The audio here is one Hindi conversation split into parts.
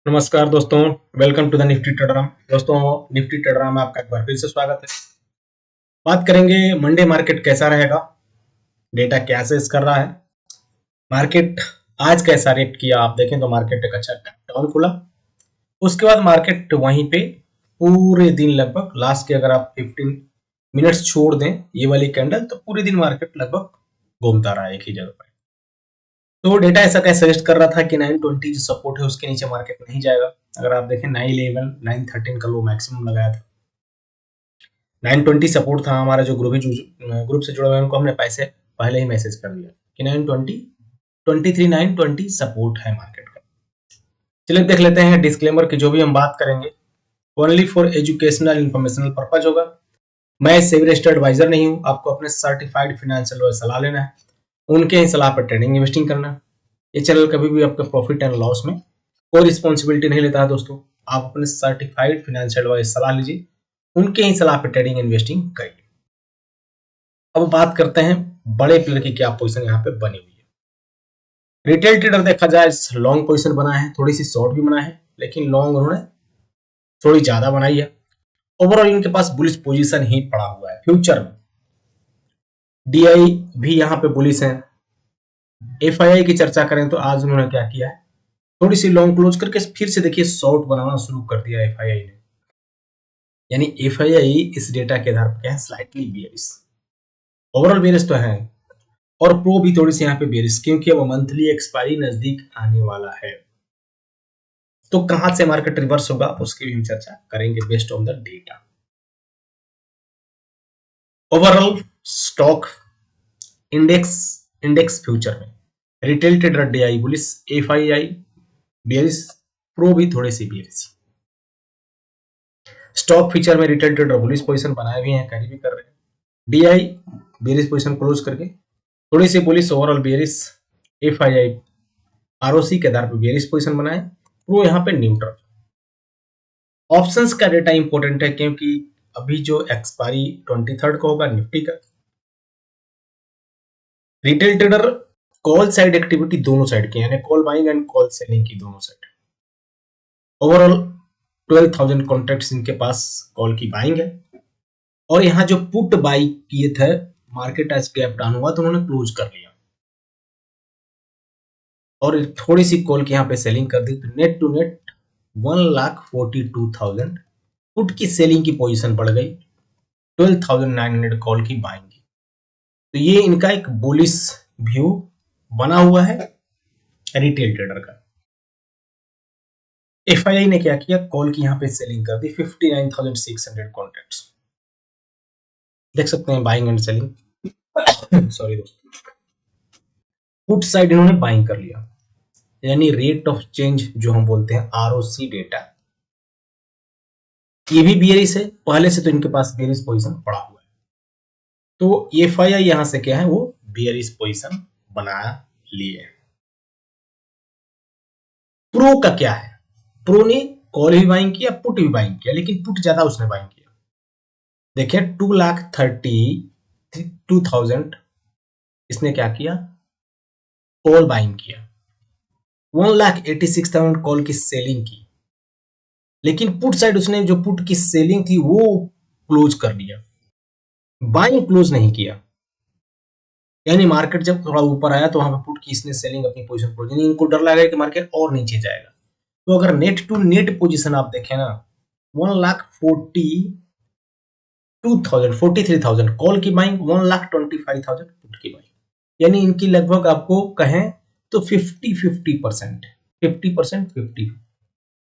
नमस्कार दोस्तों, welcome to the Nifty trader. दोस्तों, निफ्टी ट्रेडर में आपका एक बार फिर से स्वागत है। बात करेंगे मंडे मार्केट कैसा रहेगा, डेटा क्या सेस कर रहा है, मार्केट आज कैसा रेट किया। आप देखें तो मार्केट एक अच्छा डाउन खुला, उसके बाद मार्केट वहीं पे पूरे दिन लगभग लास्ट के अगर आप 15 मिनट्स छोड़ दें ये वाली कैंडल, तो पूरे दिन मार्केट लगभग घूमता रहा एक ही जगह पर। तो डेटा ऐसा क्या सजेस्ट कर रहा था कि 920 जो सपोर्ट है उसके नीचे मार्केट नहीं जाएगा। अगर आप देखें 911 913 का लो मैक्सिमम लगाया था, 920 सपोर्ट था। हमारा जो ग्रुप से जुड़ा हुआ है उनको हमने पैसे पहले ही मैसेज कर दिया कि 920 23 920 सपोर्ट है मार्केट का। चलिए देख लेते हैं डिस्क्लेमर की जो भी हम बात करेंगे only for educational informational purpose होगा। मैं सेबी रजिस्टर्ड एडवाइजर नहीं हूं, आपको अपने सर्टिफाइड फाइनेंशियल सलाह लेना है, उनके ही सलाह पर ट्रेडिंग इन्वेस्टिंग करना है। ये चैनल कभी भी आपके प्रॉफिट एंड लॉस में कोई रिस्पॉन्सिबिलिटी नहीं लेता है। दोस्तों, आप अपने सर्टिफाइड फाइनेंशियल एडवाइस सलाह लीजिए, उनके ही सलाह पर ट्रेडिंग इन्वेस्टिंग करिए। अब बात करते हैं बड़े प्लेयर की क्या पोजीशन यहाँ पे बनी हुई है। रिटेल ट्रेडर देखा जाए लॉन्ग पोजीशन बना है, थोड़ी सी शॉर्ट भी बना है, लेकिन लॉन्ग उन्होंने थोड़ी ज्यादा बनाई है। ओवरऑल इनके पास बुलिश पोजीशन ही पड़ा हुआ है। फ्यूचर में डीआई भी यहाँ पे बुलिश है। एफआईआई की चर्चा करें तो आज उन्होंने क्या किया है, थोड़ी सी लॉन्ग क्लोज करके फिर से देखिए शॉर्ट बनाना शुरू कर दिया एफआईआई ने। यानी एफआईआई इस डेटा के आधार पर क्या है, स्लाइटली बेयरिश। ओवरऑल बेयरिश तो है, और प्रो भी थोड़ी सी यहाँ पे बेयरिश, क्योंकि अब मंथली एक्सपायरी नजदीक आने वाला है। तो कहां से मार्केट रिवर्स होगा उसकी भी हम चर्चा करेंगे based on the data. Overall stock index index future में retail trader DI bullish, FII bearish, pro भी थोड़े सी बेयरिश। स्टॉक फीचर में रिटेल ट्रेडर बुलिश पोजीशन बनाए भी हैं, कैरी भी कर रहे हैं। डीआई बेयरिश पोजीशन क्लोज करके थोड़ी सी bullish, overall bearish. FII ROC के आधार पर बेयरिश पोजीशन बनाए, प्रो यहाँ पे न्यूट्रल। ऑप्शंस का डेटा इंपॉर्टेंट है, क्योंकि अभी जो एक्सपायरी 23 को होगा निफ्टी का। Retail trader call side activity दोनों साइड की, यानी call buying and call selling की दोनों साइड। ओवरऑल 12,000 कॉन्ट्रैक्ट्स इनके पास कॉल की बाइंग है, और यहाँ जो पुट बाई किए थे, मार्केट आज गैप डाउन हुआ तो उन्होंने क्लोज कर लिया, और थोड़ी सी कॉल की यहाँ पे सेलिंग कर दी, तो नेट टू नेट 1,42,000 पुट की सेलिंग की पोजीशन बढ़ गई, 12,900 कॉल की बाइंग की। तो ये इनका एक बुलिश व्यू बना हुआ है रिटेल ट्रेडर का। एफआईआई ने क्या किया, कॉल की यहाँ पे सेलिंग कर दी 59,600 कॉन्ट्रैक्ट्स। देख सकते हैं बाइंग एंड सेलिंग सॉरी दोस्तों, पुट साइड इन्होंने बाइंग कर लिया, यानी रेट ऑफ चेंज जो हम बोलते हैं आरओसी डेटा, ये भी बियरिश है। पहले से तो इनके पास बियरिश पोजीशन पड़ा हुआ है, तो एफआईआई यहां से क्या है, वो बियरिश पोजीशन बना लिए। प्रो का क्या है, प्रो ने कॉल भी बाइंग किया, पुट भी बाइंग किया, लेकिन पुट ज्यादा उसने बाइंग किया। देखिए 2,32,000 इसने क्या किया, कॉल बाइंग किया। 1,86,000 कॉल की सेलिंग की, लेकिन पुट साइड उसने जो पुट की सेलिंग थी वो क्लोज कर लिया, बाइंग क्लोज नहीं किया। यानी मार्केट जब थोड़ा ऊपर आया तो वहां पे पुट की इसने सेलिंग अपनी पोजीशन क्लोज, यानी इनको डर लगा कि मार्केट और नीचे जाएगा। तो अगर नेट टू नेट पोजीशन आप देखें ना, 1,42,000 कॉल की बाइंग, 1,25,000 पुट की बाइंग, यानी इनकी लगभग आपको कहें तो 50-50%, 50% 50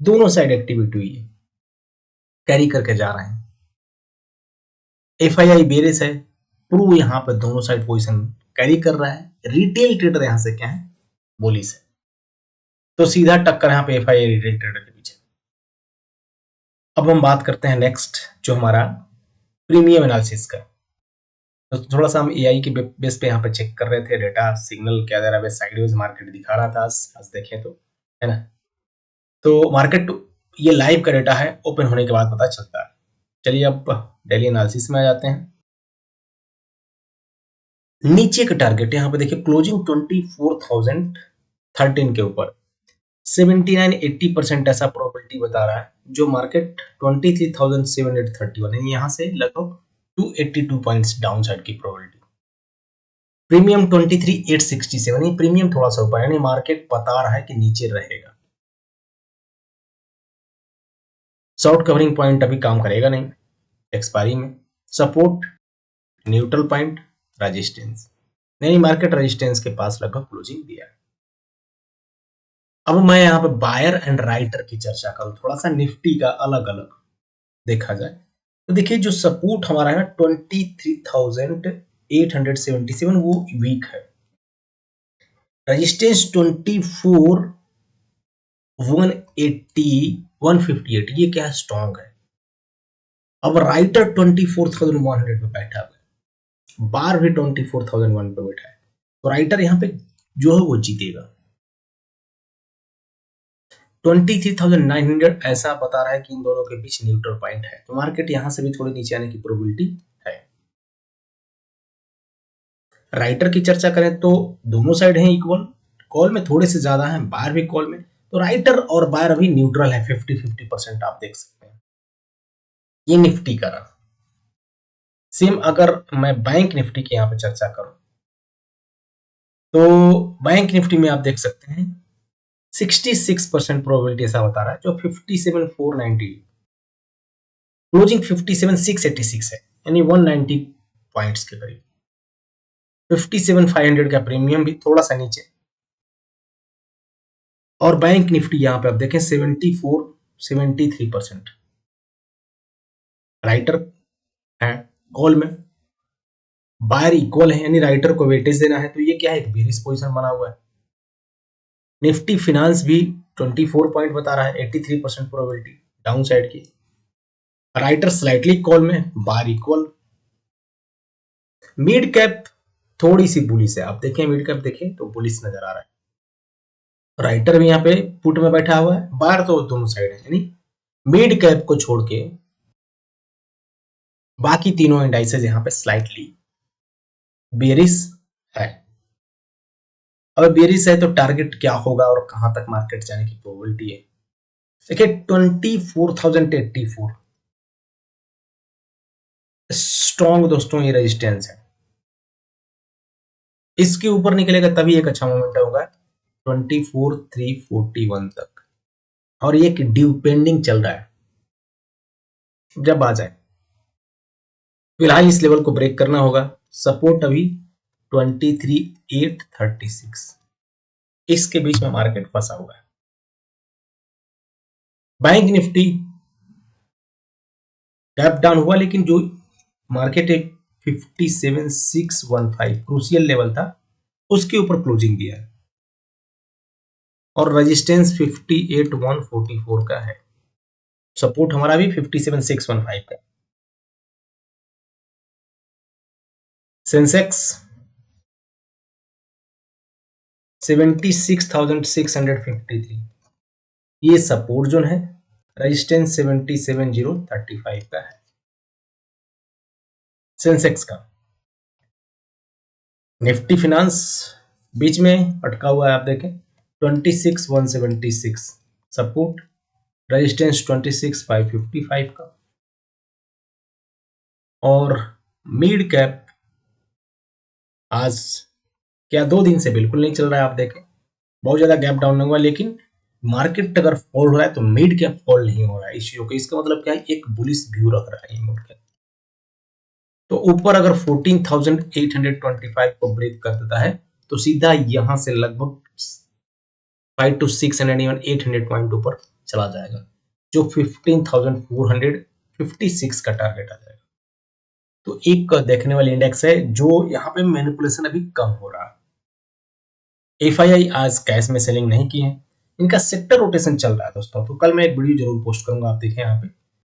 दोनों साइड एक्टिविटी हुई है, कैरी करके जा रहे हैं। एफआईआई बेरिश है, प्रो यहाँ पे दोनों साइड पोजीशन कैरी कर रहा है, रिटेल ट्रेडर यहाँ से क्या है, बुलिश है। तो सीधा टक्कर यहाँ पे एफआईआई रिटेल ट्रेडर के पीछे। अब हम बात करते हैं नेक्स्ट जो हमारा प्रीमियम एनालिसिस का। तो थोड़ा सा हम एआई के बेस पे यहाँ पे चेक कर रहे थे, डेटा सिग्नल क्या दे रहा है, साइडवेज मार्केट दिखा रहा था आज देखें तो, है ना। तो मार्केट ये लाइव का डेटा है, ओपन होने के बाद पता चलता है। चलिए अब डेली एनालिसिस में आ जाते हैं। नीचे का टारगेट यहाँ पे देखिए क्लोजिंग 24,013 के ऊपर, 79-80% ऐसा प्रोबेबिलिटी बता रहा है, जो मार्केट 23,731 यानी यहाँ से लगभग 282 पॉइंट्स डाउन साइड की प्रोबेबिलिटी। प्रीमियम 23,867, ये प्रीमियम थोड़ा सा ऊपर यानी मार्केट बता रहा है कि नीचे रहेगा। शॉर्ट कवरिंग पॉइंट अभी काम करेगा नहीं एक्सपायरी में। सपोर्ट, न्यूट्रल पॉइंट, रेजिस्टेंस, नहीं मार्केट रेजिस्टेंस के पास लगभग क्लोजिंग दिया है। अब मैं यहाँ पे बायर एंड राइटर की चर्चा करूं, थोड़ा सा निफ्टी का अलग अलग देखा जाए तो देखिए जो सपोर्ट हमारा है ना 23,877 वो वीक है। रेजिस्टेंस 24,180 158 ये क्या स्ट्रॉन्ग है। अब राइटर 24,100 पे बैठा हुआ है, बार भी 24,001 पे बैठा है, तो राइटर यहाँ पे जो है वो जीतेगा। 23,900 ऐसा बता रहा है कि इन दोनों के बीच न्यूट्रल पॉइंट है, तो मार्केट यहां से भी थोड़ी नीचे आने की प्रोबेबिलिटी है। राइटर की चर्चा करें तो दोनों साइड हैं इक्वल, कॉल में थोड़े से ज्यादा हैं, बायर भी कॉल में, तो राइटर और बायर अभी न्यूट्रल है 50-50% आप देख सकते हैं। ये निफ्टी का रहा। सेम अगर मैं बैंक निफ्टी की यहां पे चर्चा करूं तो बैंक निफ्टी में आप देख सकते हैं 66% प्रोबेबिलिटी ऐसा बता रहा है, जो 57,490 क्लोजिंग 57,686 है यानी 190 पॉइंट्स के करीब। 57,500 का प्रीमियम भी थोड़ा सा नीचे। और बैंक निफ्टी यहां पे आप देखें 73% राइटर है कॉल में, बायर इक्वल है यानी राइटर को वेटेज देना है, तो ये क्या है एक बेरिश पोजीशन बना हुआ है। निफ्टी फिनांस भी 24 पॉइंट बता रहा है, 83% प्रोबेबिलिटी डाउन साइड की। राइटर स्लाइटली कॉल में, बायर इक्वल। मिड कैप थोड़ी सी बुलिश है, आप देखें मिड कैप देखें तो बुलिश नजर आ रहा है। राइटर भी यहाँ पे पुट में बैठा हुआ है, बायर तो दोनों साइड है, यानी मिड कैप को छोड़ के बाकी तीनों इंडाइसेस यहाँ पे स्लाइटली बेरिश है। अब बेरिश है तो टारगेट क्या होगा और कहां तक मार्केट जाने की प्रोबेबिलिटी है। देखिए 24,084 स्ट्रॉन्ग दोस्तों ये रेजिस्टेंस है, इसके ऊपर निकलेगा तभी एक अच्छा मोमेंट होगा 24,341 तक, और ये ड्यू पेंडिंग चल रहा है, जब आ जाए फिलहाल इस लेवल को ब्रेक करना होगा। सपोर्ट अभी 23,836, इसके बीच में मार्केट फंसा हुआ है। बैंक निफ्टी गैप डाउन हुआ, लेकिन जो मार्केट एक 57,615 क्रूशियल लेवल था उसके ऊपर क्लोजिंग दिया है, और रेजिस्टेंस 58,144 का है। सपोर्ट हमारा भी 57,615 का। सेंसेक्स 76,653, ये सपोर्ट जोन है, रेजिस्टेंस 77,035 का है सेंसेक्स का। निफ्टी फिनांस बीच में अटका हुआ है, आप देखें 26,176 सपोर्ट, रेजिस्टेंस 26,555 का। और मिड कैप आज क्या 2 दिन से बिल्कुल नहीं चल रहा है, आप देखें बहुत ज्यादा गैप डाउन हुआ, लेकिन मार्केट अगर फॉल हो रहा है तो मिड कैप फॉल नहीं हो रहा है इश्यू के, इसका मतलब क्या है एक बुलिश व्यू रख रहा है मिड कैप। तो ऊपर अगर 14,825 को ब्रेक कर देता है तो सीधा यहां से लगभग 5 to 600 इवन 800 पॉइंट ऊपर चला जाएगा, जो 15,456 का टारगेट आ जाएगा। तो एक देखने वाली इंडेक्स है जो यहाँ पे मैनिपुलेशन अभी कम हो रहा है। एफआईआई आज कैश में सेलिंग नहीं की है, इनका सेक्टर रोटेशन चल रहा है दोस्तों, तो कल मैं एक वीडियो जरूर पोस्ट करूंगा, आप देखें यहाँ पे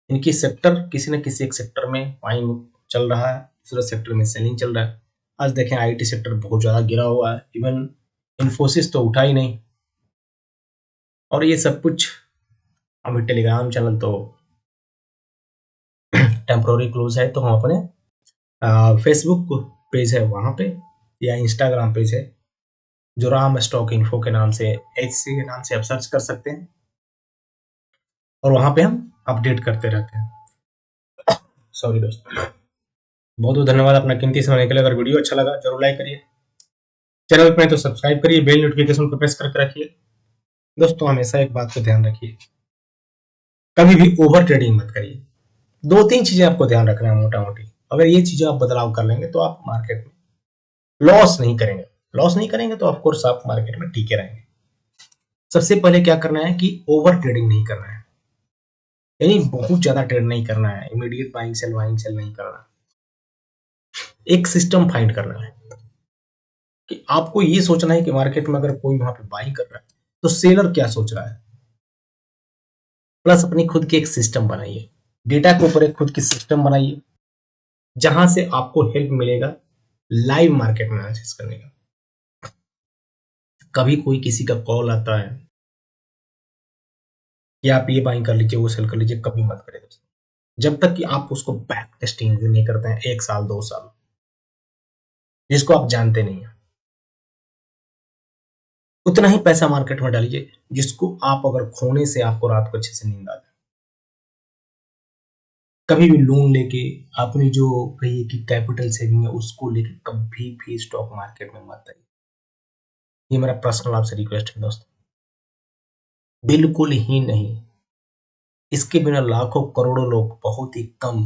इनकी सेक्टर किसी न किसी एक सेक्टर में बाइंग चल रहा है, दूसरे सेक्टर में सेलिंग चल रहा है। आज देखें आईटी सेक्टर बहुत ज्यादा गिरा हुआ है, इवन इन्फोसिस तो उठा ही नहीं। और ये सब कुछ अभी टेलीग्राम चैनल तो टेम्पोररी क्लोज है, तो हम अपने फेसबुक पेज है वहां पे या इंस्टाग्राम पेज है जो राम स्टॉक इन्फो के नाम से, एचसी के नाम से आप सर्च कर सकते हैं और वहां पे हम अपडेट करते रहते हैं। सॉरी दोस्तों, बहुत बहुत धन्यवाद अपना कीमती समय के लिए। अगर वीडियो अच्छा लगा जरूर लाइक करिए, चैनल पे तो सब्सक्राइब करिए, बेल नोटिफिकेशन को प्रेस करके रखिए। दोस्तों हमेशा एक बात को ध्यान रखिए, कभी भी ओवर ट्रेडिंग मत करिए। दो तीन चीजें आपको ध्यान रखना है मोटा मोटी, अगर ये चीजें आप बदलाव कर लेंगे तो आप मार्केट में लॉस नहीं करेंगे। लॉस नहीं करेंगे तो ऑफकोर्स आप मार्केट में टिके रहेंगे। सबसे पहले क्या करना है कि ओवर ट्रेडिंग नहीं करना है, यानी बहुत ज्यादा ट्रेड नहीं करना है, इमीडिएट बाइंग सेल नहीं करना। एक सिस्टम फाइंड करना है कि आपको ये सोचना है कि मार्केट में अगर कोई वहां पे बाइंग कर रहा है तो सेलर क्या सोच रहा है, प्लस अपनी खुद की एक सिस्टम बनाइए, डेटा के ऊपर एक खुद की सिस्टम बनाइए जहां से आपको हेल्प मिलेगा लाइव मार्केट में एनालिसिस करने का। कभी कोई किसी का कॉल आता है कि आप ये बाइंग कर लीजिए, वो सेल कर लीजिए, कभी मत करें दोस्तों, जब तक कि आप उसको बैक टेस्टिंग नहीं करते हैं 1 साल 2 साल, जिसको आप जानते नहीं है। उतना ही पैसा मार्केट में डालिए जिसको आप अगर खोने से आपको रात को अच्छे से नींद आ जाए। कभी भी लोन लेके अपनी जो कहिए कि कैपिटल सेविंग है उसको लेके कभी भी स्टॉक मार्केट में मत आइए। ये मेरा पर्सनल आपसे रिक्वेस्ट है दोस्तों, बिल्कुल ही नहीं। इसके बिना लाखों करोड़ों लोग बहुत ही कम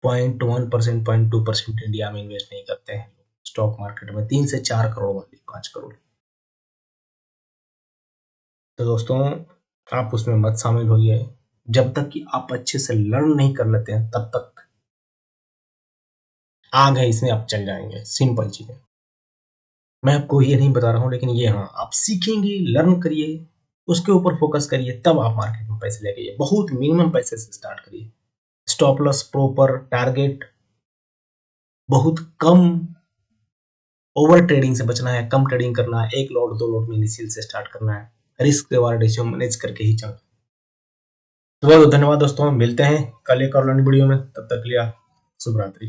0.1%, 0.2% इंडिया में इन्वेस्ट नहीं करते हैं स्टॉक मार्केट में, 3 से 4 करोड़ वाले 5 करोड़। तो दोस्तों आप उसमें मत शामिल होइए, जब तक कि आप अच्छे से लर्न नहीं कर लेते हैं तब तक आ गए इसमें आप चल जाएंगे। सिंपल चीज है, मैं आपको ये नहीं बता रहा हूँ, लेकिन ये हाँ आप सीखेंगे, लर्न करिए, उसके ऊपर फोकस करिए, तब आप मार्केट में पैसे लेके आइए। बहुत मिनिमम पैसे से स्टार्ट करिए, स्टॉप लॉस प्रॉपर, टारगेट बहुत कम, ओवर ट्रेडिंग से बचना है, कम ट्रेडिंग करना है, 1 लॉट 2 लॉट में इनिशियल से स्टार्ट करना है, रिस्क रिवार्ड रेशियो मैनेज करके ही चलना। तो बहुत धन्यवाद दोस्तों, मिलते हैं कल एक और लर्निंग वीडियो में, तब तक के लिए शुभ रात्रि।